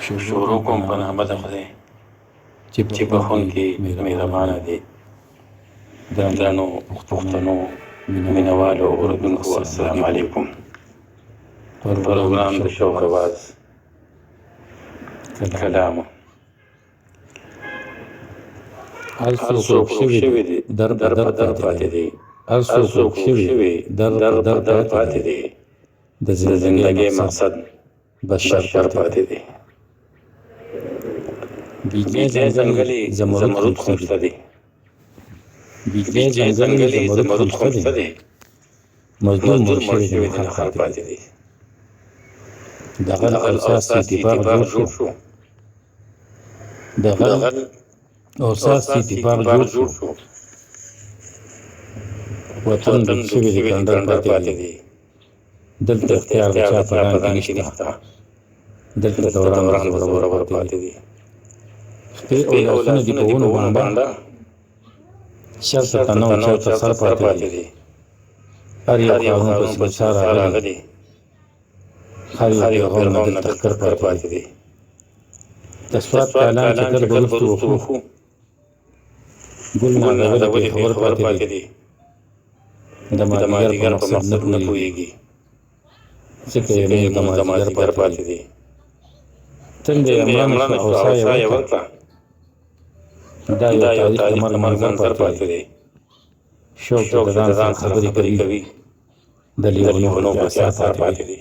شروع کوم په نامه د خدای چې بخښونکی مهربانه دی. درنو پښتنو مینوالو اردوونکو، السلام علیکم. پروګرام د شوق آواز کلامو. هر څوک شوي دي در په در پاتې دي، هر څوک شوي در په در پاتې دي، د زندګۍ مقصد بشر پاتې دي. بیجای ځنګلي زمرد خونسته دي، بیجای ځنګلي زمرد خونسته دي، مزدور مړ شوي دي، خلک پاتې دي. دغه اساس اتفاق جوړ شو، دغه اساس اتفاق جوړ شو، وطن د شوي دي کندر پاتې دي. دلته اختیار د چا په لاندې نشته، دلته دوران برابر پاتې دي. خپل اولادونه دي په ونو باندې چېرته تنه او چېرته سر پاتې دي. هر یو قانون پسې بچا راغلي، هر یو پیغام نه دلته ښکر پاتې دي. د سوات په اعلان چې تر وروستو وخو ګل نازولې پېښور پاتې دي. د مازدیګر په مقصد نه پوهېږي، ځکه یې لمونځ د مازدیګر پاتې دي. څنګه یې مړه شوه او ساه یې ورکړه، دا یو تاریخ د مرګ منظر پاتې دی. شوق د ځان سره خبرې کوي، د لیونیو په اثر پاتې دي.